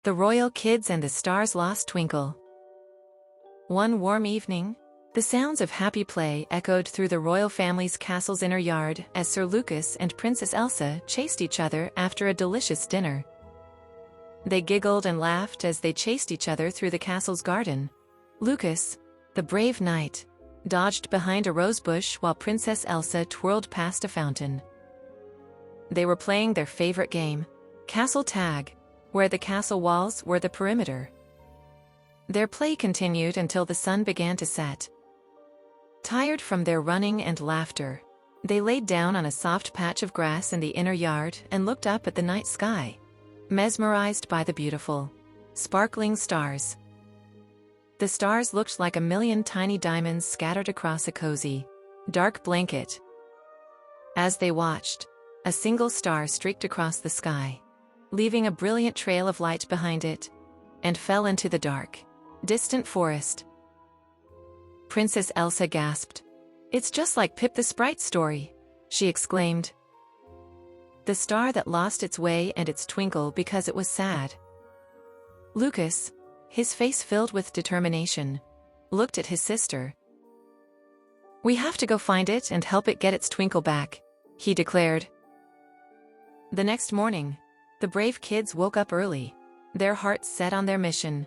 The royal kids and the star's lost Twinkle. One warm evening, the sounds of happy play echoed through the royal family's castle's inner yard as Sir Lucas and Princess Elsa chased each other after a delicious dinner. They giggled and laughed as they chased each other through the castle's garden. Lucas, the brave knight, dodged behind a rosebush while Princess Elsa twirled past a fountain. They were playing their favorite game, castle tag, where the castle walls were the perimeter. Their play continued until the sun began to set. Tired from their running and laughter, they laid down on a soft patch of grass in the inner yard and looked up at the night sky, mesmerized by the beautiful, sparkling stars. The stars looked like a million tiny diamonds scattered across a cozy, dark blanket. As they watched, a single star streaked across the sky, leaving a brilliant trail of light behind it, and fell into the dark, distant forest. Princess Elsa gasped. "It's just like Pip the Sprite story," she exclaimed. The star that lost its way and its twinkle because it was sad. Lucas, his face filled with determination, looked at his sister. "We have to go find it and help it get its twinkle back," he declared. The next morning, the brave kids woke up early, their hearts set on their mission.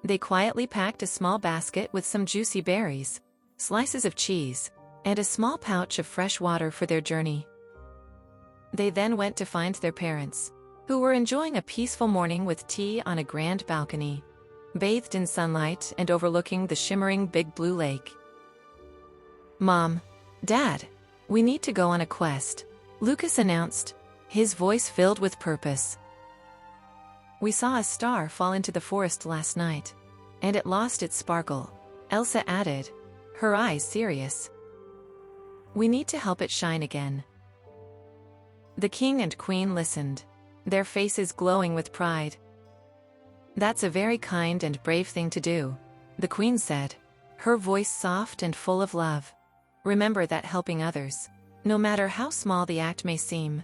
They quietly packed a small basket with some juicy berries, slices of cheese, and a small pouch of fresh water for their journey. They then went to find their parents, who were enjoying a peaceful morning with tea on a grand balcony, bathed in sunlight and overlooking the shimmering big blue lake. "Mom, Dad, we need to go on a quest," Lucas announced, his voice filled with purpose. "We saw a star fall into the forest last night, and it lost its sparkle," Elsa added, her eyes serious. "We need to help it shine again." The king and queen listened, their faces glowing with pride. "That's a very kind and brave thing to do," the queen said, her voice soft and full of love. "Remember that helping others, no matter how small the act may seem,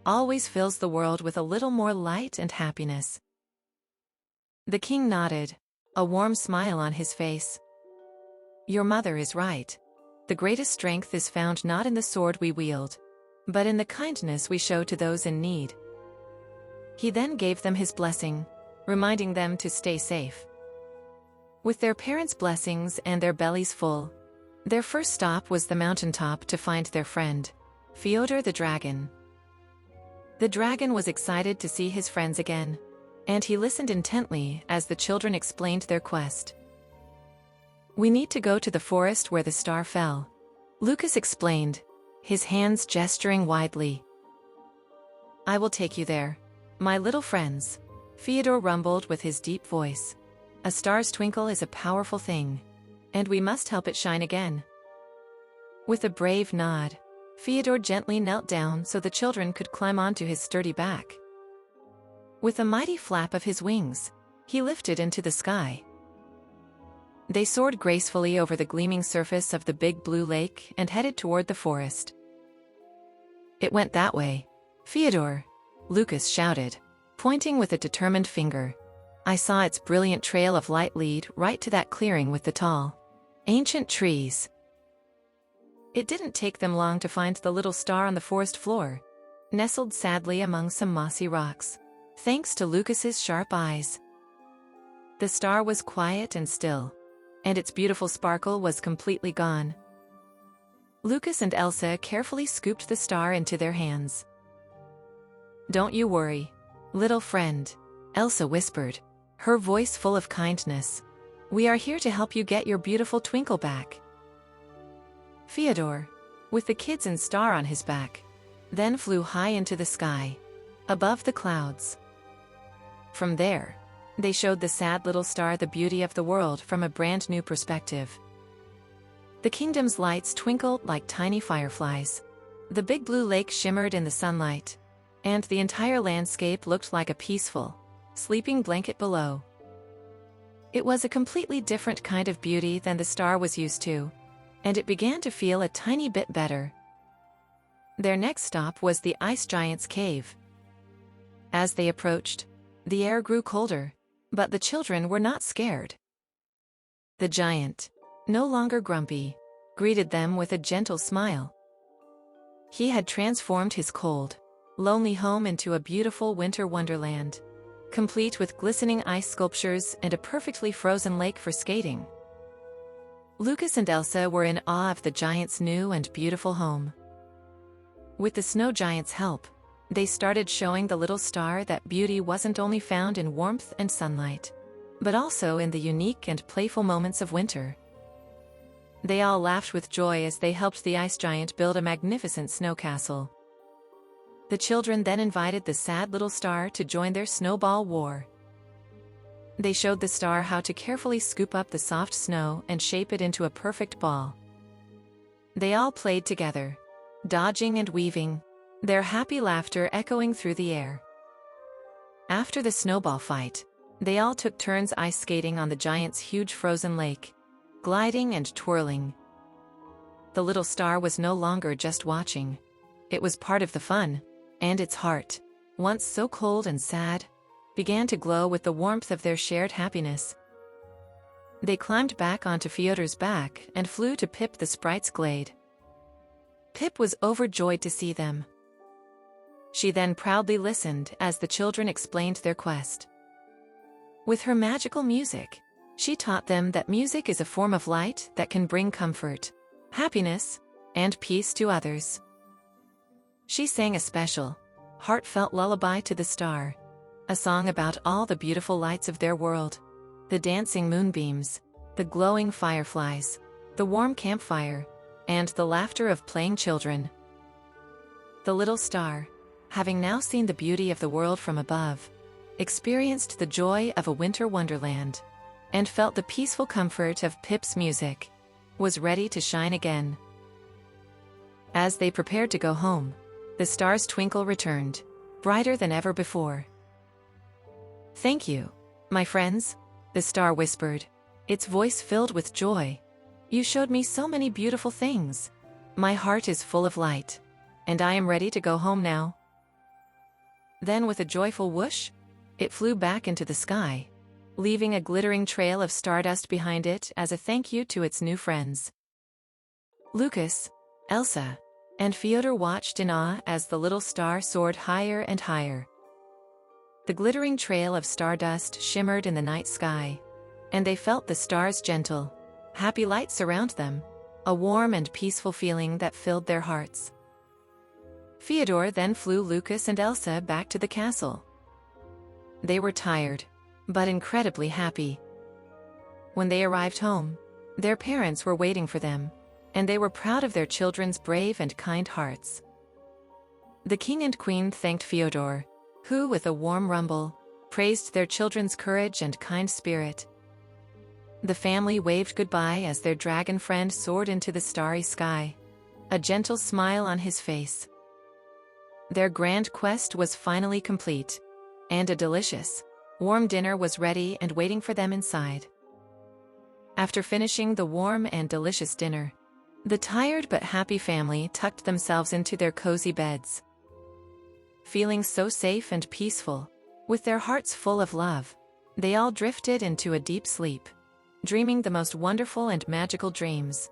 always fills the world with a little more light and happiness." The king nodded, a warm smile on his face. "Your mother is right. The greatest strength is found not in the sword we wield, but in the kindness we show to those in need." He then gave them his blessing, reminding them to stay safe. With their parents' blessings and their bellies full, their first stop was the mountaintop to find their friend, Fyodor the dragon. The dragon was excited to see his friends again, and he listened intently as the children explained their quest. "We need to go to the forest where the star fell," Lucas explained, his hands gesturing widely. "I will take you there, my little friends," Fyodor rumbled with his deep voice. "A star's twinkle is a powerful thing, and we must help it shine again." With a brave nod, Fyodor gently knelt down so the children could climb onto his sturdy back. With a mighty flap of his wings, he lifted into the sky. They soared gracefully over the gleaming surface of the big blue lake and headed toward the forest. "It went that way, Fyodor," Lucas shouted, pointing with a determined finger. "I saw its brilliant trail of light lead right to that clearing with the tall, ancient trees." It didn't take them long to find the little star on the forest floor, nestled sadly among some mossy rocks, thanks to Lucas's sharp eyes. The star was quiet and still, and its beautiful sparkle was completely gone. Lucas and Elsa carefully scooped the star into their hands. "Don't you worry, little friend," Elsa whispered, her voice full of kindness. "We are here to help you get your beautiful twinkle back." Fyodor, with the kids and star on his back, then flew high into the sky, above the clouds. From there, they showed the sad little star the beauty of the world from a brand new perspective. The kingdom's lights twinkled like tiny fireflies. The big blue lake shimmered in the sunlight, and the entire landscape looked like a peaceful, sleeping blanket below. It was a completely different kind of beauty than the star was used to, and it began to feel a tiny bit better. Their next stop was the ice giant's cave. As they approached, The air grew colder, but the children were not scared. The giant, no longer grumpy, greeted them with a gentle smile. He had transformed his cold, lonely home into a beautiful winter wonderland, complete with glistening ice sculptures and a perfectly frozen lake for skating. Lucas and Elsa were in awe of the giant's new and beautiful home. With the snow giant's help, they started showing the little star that beauty wasn't only found in warmth and sunlight, but also in the unique and playful moments of winter. They all laughed with joy as they helped the ice giant build a magnificent snow castle. The children then invited the sad little star to join their snowball war. They showed the star how to carefully scoop up the soft snow and shape it into a perfect ball. They all played together, dodging and weaving, their happy laughter echoing through the air. After the snowball fight, they all took turns ice skating on the giant's huge frozen lake, gliding and twirling. The little star was no longer just watching. It was part of the fun, and its heart, once so cold and sad, began to glow with the warmth of their shared happiness. They climbed back onto Fyodor's back and flew to Pip the sprite's glade. Pip was overjoyed to see them. She then proudly listened as the children explained their quest. With her magical music, she taught them that music is a form of light that can bring comfort, happiness, and peace to others. She sang a special, heartfelt lullaby to the star, a song about all the beautiful lights of their world, the dancing moonbeams, the glowing fireflies, the warm campfire, and the laughter of playing children. The little star, having now seen the beauty of the world from above, experienced the joy of a winter wonderland, and felt the peaceful comfort of Pip's music, was ready to shine again. As they prepared to go home, the star's twinkle returned, brighter than ever before. "Thank you, my friends," the star whispered, its voice filled with joy. "You showed me so many beautiful things. My heart is full of light, and I am ready to go home now." Then with a joyful whoosh, it flew back into the sky, leaving a glittering trail of stardust behind it as a thank you to its new friends. Lucas, Elsa, and Fyodor watched in awe as the little star soared higher and higher. The glittering trail of stardust shimmered in the night sky, and they felt the star's gentle, happy light surround them, a warm and peaceful feeling that filled their hearts. Fyodor then flew Lucas and Elsa back to the castle. They were tired, but incredibly happy. When they arrived home, their parents were waiting for them, and they were proud of their children's brave and kind hearts. The king and queen thanked Fyodor, who, with a warm rumble, praised their children's courage and kind spirit. The family waved goodbye as their dragon friend soared into the starry sky, a gentle smile on his face. Their grand quest was finally complete, and a delicious, warm dinner was ready and waiting for them inside. After finishing the warm and delicious dinner, the tired but happy family tucked themselves into their cozy beds. Feeling so safe and peaceful, with their hearts full of love, they all drifted into a deep sleep, dreaming the most wonderful and magical dreams.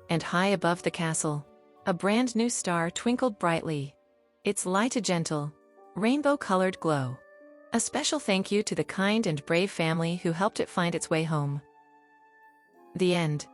And high above the castle, a brand new star twinkled brightly, its light a gentle, rainbow-colored glow. A special thank you to the kind and brave family who helped it find its way home. The end.